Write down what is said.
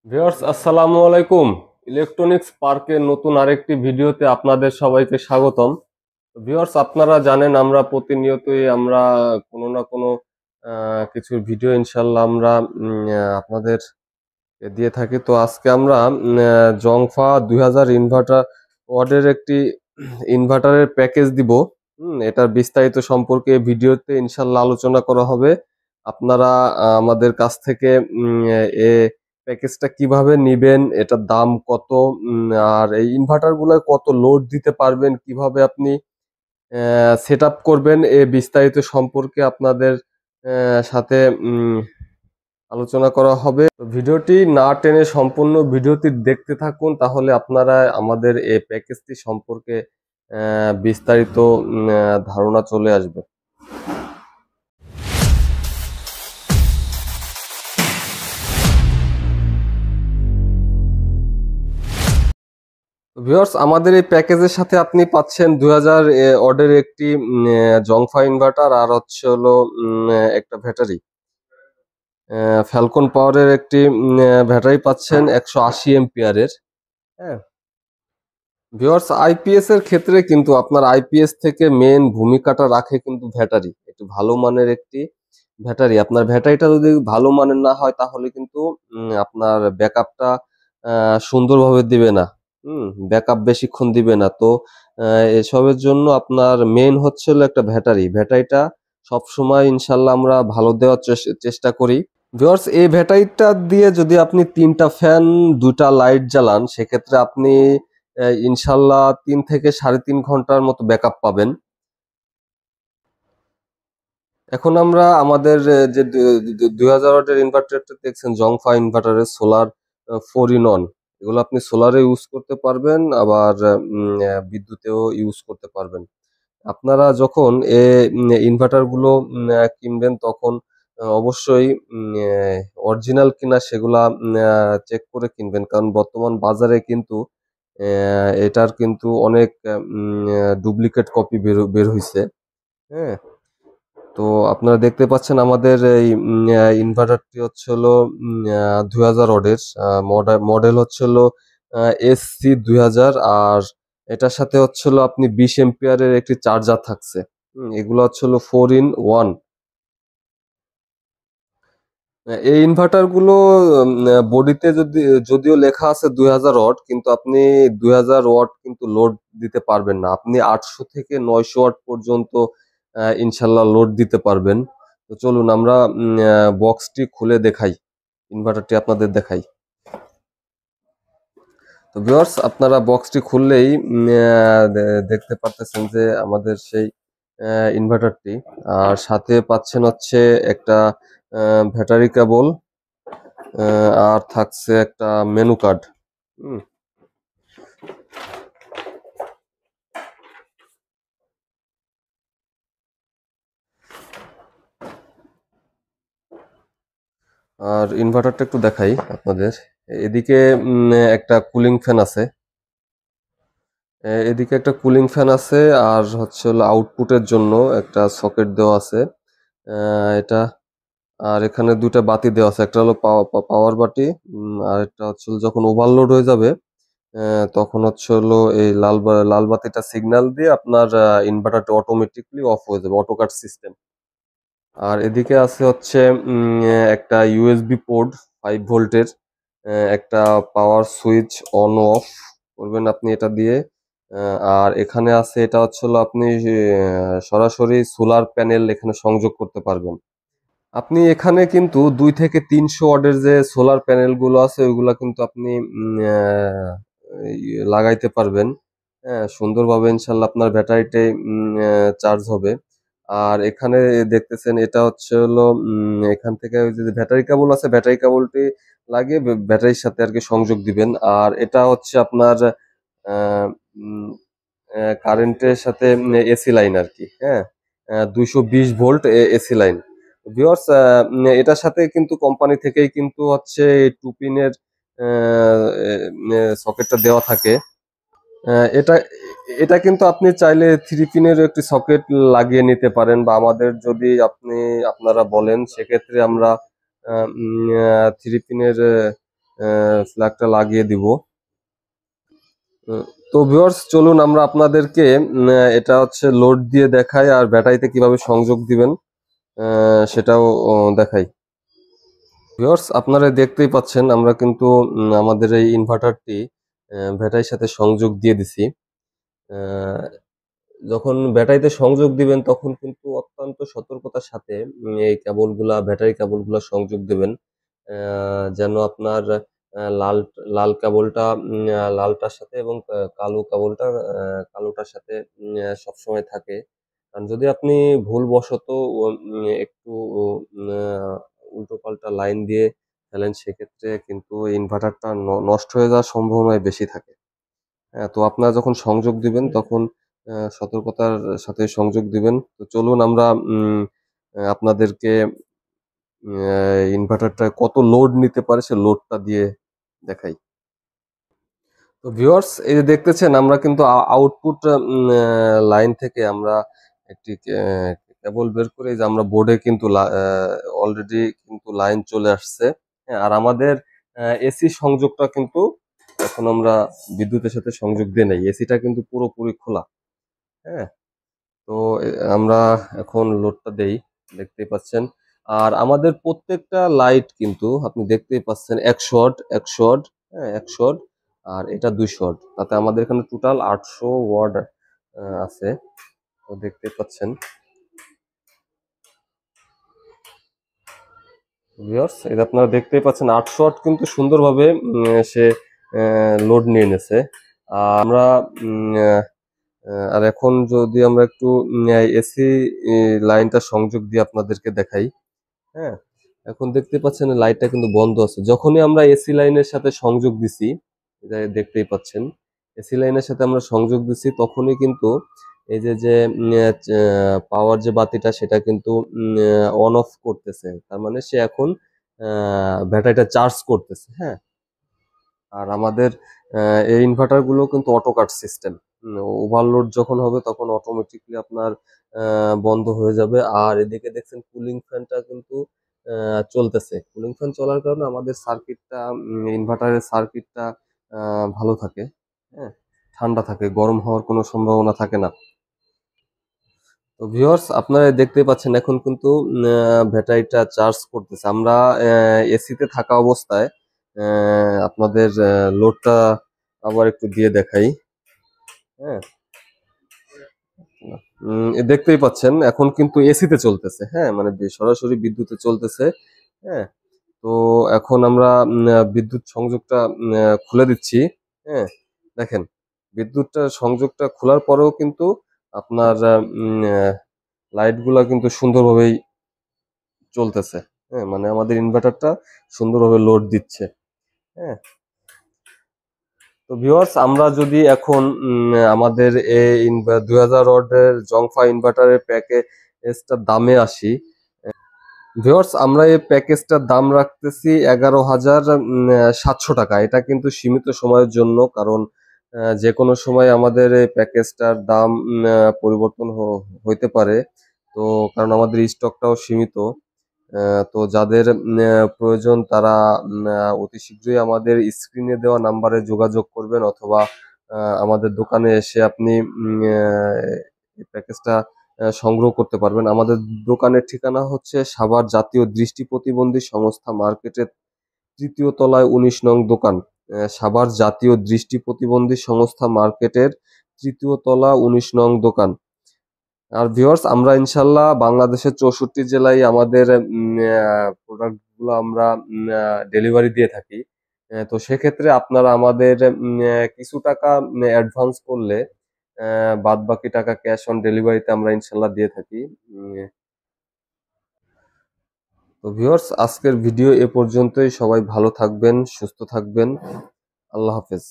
Viewers আসসালামু আলাইকুম। Electronics পার্কের নতুন আরেকটি ভিডিওতে আপনাদের সবাইকে স্বাগতম। ভিউয়ার্স আপনারা জানেন আমরা প্রতিনিয়তই আমরা কোনো না কোনো কিছু ভিডিও ইনশাল্লাহ আমরা আপনাদের দিয়ে থাকি। তো আজকে আমরা জংফা 2000 ইনভার্টার ওয়ার্ডের একটি ইনভার্টারের প্যাকেজ দিব। এটার বিস্তারিত সম্পর্কে ভিডিওতে ইনশাল্লাহ আলোচনা করা হবে। আপনারা আমাদের কাছ থেকে এ প্যাকেজটা কিভাবে নিবেন, এটার দাম কত, আর এই ইনভার্টার গুলোয় কত লোড দিতে পারবেন, কিভাবে আপনি সেট আপ করবেন, এ বিস্তারিত সম্পর্কে আপনাদের সাথে আলোচনা করা হবে। তো ভিডিওটি না টেনে সম্পূর্ণ ভিডিওটি দেখতে থাকুন, তাহলে আপনারা আমাদের এই প্যাকেজটি সম্পর্কে বিস্তারিত ধারণা চলে আসবে। ভিউয়ার্স আমাদের এই প্যাকেজের সাথে আপনি পাচ্ছেন 2000 অর্ডের একটি জংফা ইনভার্টার, আর হচ্ছে হলো একটা ব্যাটারি, ফ্যালকন পাওয়ারের একটি ব্যাটারি পাচ্ছেন 180 এম্পিয়ারের। হ্যাঁ ভিউয়ার্স, আইপিএস এর ক্ষেত্রে কিন্তু আপনার আইপিএস থেকে মেন ভূমিকাটা রাখে কিন্তু ব্যাটারি, একটু ভালো মানের একটি ব্যাটারি। আপনার ব্যাটারিটা যদি ভালো মানের না হয় তাহলে কিন্তু আপনার ব্যাকআপটা সুন্দরভাবে দিবে না। ব্যাকআপ বেশিক্ষণ দিবে না। তো এসবের জন্য আপনার মেন হচ্ছে হলো একটা ব্যাটারিটা সবসময় ইনশাল্লাহ আমরা ভালো দেওয়ার চেষ্টা করি। ভিউয়ার্স এই ব্যাটারিটা দিয়ে যদি আপনি 3টা ফ্যান 2টা লাইট জ্বালান, সেক্ষেত্রে আপনি ইনশাল্লাহ 3 থেকে 3.5 ঘন্টার মতো ব্যাকআপ পাবেন। এখন আমরা আমাদের যে 2000 ওয়াটের ইনভার্টারটা দেখছেন, জংফা ইনভার্টারের সোলার 4 in 1, এগুলো আপনি সোলারে ইউজ করতে পারবেন, আবার বিদ্যুতেও ইউজ করতে পারবেন। আপনারা যখন ইনভার্টার গুলো কিনবেন তখন অবশ্যই অরিজিনাল কিনা সেগুলা চেক করে কিনবেন, কারণ বর্তমান বাজারে কিন্তু এটার কিন্তু অনেক ডুপ্লিকেট কপি বের হইছে। হ্যাঁ, তো আপনারা দেখতে পাচ্ছেন আমাদের এই ইনভার্টারটি হচ্ছে হলো 2000 ওয়াটের, মডেল হচ্ছে হলো SC 2000, আর এটার সাথে হচ্ছে হলো আপনি 20 এম্পিয়ারের একটি চার্জার থাকছে। এগুলো হচ্ছে হলো 4 in 1। এই ইনভার্টার গুলো বডিতে যদিও লেখা আছে 2000 ওয়াট, কিন্তু আপনি 2000 ওয়াট কিন্তু লোড দিতে পারবেন না। আপনি 800 থেকে 900 ওয়াট পর্যন্ত ইনশাল্লাহ লোড দিতে পারবেন। তো চলুন আমরা বক্সটি খুলে দেখাই, ইনভার্টারটি আপনাদের দেখাই। তো ভিউয়ার্স আপনারা বক্সটি খুললেই দেখতে পারতেছেন যে আমাদের সেই ইনভার্টারটি, আর সাথে পাচ্ছেন হচ্ছে একটা ব্যাটারি কেবল, আর থাকছে একটা মেনু কার্ড। আর ইনভার্টারটা একটু দেখাই আপনাদের। এদিকে একটা কুলিং ফ্যান আছে, এদিকে একটা কুলিং ফ্যান আছে, আর হচ্ছে হলো আউটপুটের জন্য একটা সকেট দেওয়া আছে এটা। আর এখানে দুটা বাতি দেওয়া আছে, একটা হলো পাওয়ার বাতি, আর একটা হচ্ছে হলো যখন ওভারলোড হয়ে যাবে তখন হচ্ছে হলো এই লাল বাতিটা সিগন্যাল দিয়ে আপনার ইনভার্টারটা অটোমেটিকলি অফ হয়ে যাবে, অটো কাট সিস্টেম। আর এদিকে আছে হচ্ছে একটা ইউএসবি পোর্ট 5 ভোল্টের, একটা পাওয়ার সুইচ অন অফ করবেন আপনি এটা দিয়ে। আর এখানে আছে, এটা হচ্ছে হলো আপনি সরাসরি সোলার প্যানেল এখানে সংযোগ করতে পারবেন। আপনি এখানে কিন্তু 2 থেকে 300 ওয়াটের যে সোলার প্যানেল গুলো আছে ওইগুলা কিন্তু আপনি লাগাইতে পারবেন। হ্যাঁ, সুন্দরভাবে ইনশাল্লাহ আপনার ব্যাটারিটাই চার্জ হবে। আর এখানে দেখতেছেন এটা হচ্ছে হলো এখান থেকে ওই যে ব্যাটারি কেবল আছে, ব্যাটারি কেবলটি লাগিয়ে ব্যাটারির সাথে আর কি সংযোগ দিবেন। আর এটা হচ্ছে আপনার কারেন্টের সাথে এসি লাইন আর কি। হ্যাঁ, 220 ভোল্ট এসি লাইন। ভিউয়ার্স এটার সাথে কিন্তু কোম্পানি থেকেই কিন্তু হচ্ছে 2 পিনের সকেটটা দেওয়া থাকে। এটা এটা কিন্তু আপনি চাইলে 3 পিনের একটি সকেট লাগিয়ে নিতে পারেন, বা আমাদের যদি আপনারা বলেন সেক্ষেত্রে আমরা 3 পিনের ফ্ল্যাগটা লাগিয়ে দিব। তো ভিউয়ার্স চলুন আমরা আপনাদেরকে এটা হচ্ছে লোড দিয়ে দেখাই আর ব্যাটারিতে কিভাবে সংযোগ দিবেন সেটাও দেখাই। ভিউয়ার্স আপনারা দেখতেই পাচ্ছেন আমরা কিন্তু আমাদের এই ইনভার্টারটি ব্যাটারির সাথে সংযোগ দিয়ে দিছি। আহ, যখন ব্যাটারিতে সংযোগ দিবেন তখন কিন্তু অত্যন্ত সতর্কতার সাথে এই কেবলগুলা ব্যাটারি কেবলগুলা সংযোগ দিবেন, যেন আপনার লাল লাল কেবলটা লালটার সাথে এবং কালো কেবলটা কালোটার সাথে সবসময় থাকে। কারণ যদি আপনি ভুলবশত একটু উল্টো পাল্টা লাইন দিয়ে ফেলেন সেক্ষেত্রে কিন্তু ইনভার্টারটা নষ্ট হয়ে যাওয়ার সম্ভাবনাই বেশি থাকে। হ্যাঁ, তো আপনারা যখন সংযোগ দিবেন তখন সতর্কতার সাথে সংযোগ দিবেন। তো চলুন আমরা আপনাদেরকে ইনভার্টারটা কত লোড নিতে পারে সে লোডটা দিয়ে দেখাই। তো ভিউয়ার্স এই যে দেখতেছেন আমরা কিন্তু আউটপুট লাইন থেকে আমরা একটি কেবল বের করে এই যে আমরা বোর্ডে কিন্তু অলরেডি কিন্তু লাইন চলে আসছে। হ্যাঁ, আর আমাদের এসি সংযোগটা কিন্তু এখন আমরা বিদ্যুতের সাথে সংযোগ দিয়ে নাই, এসিটা কিন্তু পুরোপুরি খোলা। হ্যাঁ, তো আমরা এখন লোডটা দেই, দেখতেই পাচ্ছেন। আর আমাদের প্রত্যেকটা লাইট কিন্তু আপনি দেখতেই পাচ্ছেন 100 ওয়াট 100 ওয়াট, হ্যাঁ 100 ওয়াট, আর এটা 200 ওয়াট, তাতে আমাদের এখানে টোটাল 800 ওয়াট আছে। তো দেখতেই পাচ্ছেন ভিউয়ার্স, এটা আপনারা দেখতেই পাচ্ছেন 800 ওয়াট কিন্তু সুন্দরভাবে সে লোড নিয়ে নেছে। আর আমরা আর এখন যদি আমরা একটু এসি লাইনটা সংযোগ দিয়ে আপনাদেরকে দেখাই। হ্যাঁ, এখন দেখতে পাচ্ছেন লাইটটা কিন্তু বন্ধ আছে। যখনই আমরা এসি লাইনের সাথে সংযোগ দিছি, এটা দেখতেই পাচ্ছেন এসি লাইনের সাথে আমরা সংযোগ দিছি তখনই কিন্তু এই যে যে পাওয়ার যে বাতিটা সেটা কিন্তু অন অফ করতেছে, তার মানে সে এখন ব্যাটারিটা চার্জ করতেছে। হ্যাঁ, আর আমাদের এই ইনভার্টার গুলো কিন্তু অটো কাট সিস্টেম, ওভারলোড যখন হবে তখন অটোমেটিকলি আপনার বন্ধ হয়ে যাবে। আর এদিকে দেখছেন কুলিং ফ্যানটা কিন্তু চলতেছে, কুলিং ফ্যান চলার কারণে আমাদের সার্কিটটা ইনভার্টারের সার্কিটটা ভালো থাকে। হ্যাঁ, ঠান্ডা থাকে, গরম হওয়ার কোনো সম্ভাবনা থাকে না। তো ভিউয়ার্স আপনারা দেখতে পাচ্ছেন এখন কিন্তু ব্যাটারিটা চার্জ করতেছে। আমরা এসিতে থাকা অবস্থায় আপনাদের লোডটা আবার একটু দিয়ে দেখাই। হ্যাঁ, দেখতেই পাচ্ছেন এখন কিন্তু এসিতে চলতেছে। হ্যাঁ, মানে সরাসরি বিদ্যুতে চলতেছে। হ্যাঁ, তো এখন আমরা বিদ্যুৎ সংযোগটা খুলে দিচ্ছি। হ্যাঁ, দেখেন বিদ্যুৎটা সংযোগটা খোলার পরেও কিন্তু আপনার লাইট গুলা কিন্তু সুন্দরভাবেই চলতেছে। হ্যাঁ, মানে আমাদের ইনভার্টারটা সুন্দরভাবে লোড দিচ্ছে। হ্যাঁ, তো ভিউয়ার্স আমরা যদি এখন আমাদের এই 2000 ওয়াটের জংফা ইনভার্টারের প্যাকেজটার দামে আসি। ভিউয়ার্স আমরা এই প্যাকেজটার দাম রাখতেছি 11,700 টাকা। এটা কিন্তু সীমিত সময়ের জন্য, কারণ যে কোনো সময় আমাদের এই প্যাকেজটার দাম পরিবর্তন হইতে পারে। তো কারণ আমাদের স্টকটাও সীমিত। তো যাদের প্রয়োজন তারা অতি শীঘ্রই আমাদের স্ক্রিনে দেওয়া নাম্বারে যোগাযোগ করবেন, অথবা আমাদের দোকানে এসে আপনি এই প্যাকেজটা সংগ্রহ করতে পারবেন। আমাদের দোকানের ঠিকানা হচ্ছে সাভার জাতীয় দৃষ্টি প্রতিবন্ধী সংস্থা মার্কেটের ৩য় তলায় ১৯ নং দোকান। সাভার জাতীয় দৃষ্টি প্রতিবন্ধী সংস্থা মার্কেটের ৩য় তলা ১৯ নং দোকান। আর ভিউয়ার্স আমরা ইনশাল্লাহ বাংলাদেশের ৬৪ জেলায় আমাদের প্রোডাক্ট গুলো আমরা ডেলিভারি দিয়ে থাকি। তো সেক্ষেত্রে আপনারা আমাদের কিছু টাকা অ্যাডভান্স করলে বাদ বাকি টাকা ক্যাশ অন ডেলিভারিতে আমরা ইনশাল্লাহ দিয়ে থাকি। তো ভিউয়ার্স আজকের ভিডিও এ পর্যন্তই। সবাই ভালো থাকবেন, সুস্থ থাকবেন। আল্লাহ হাফেজ।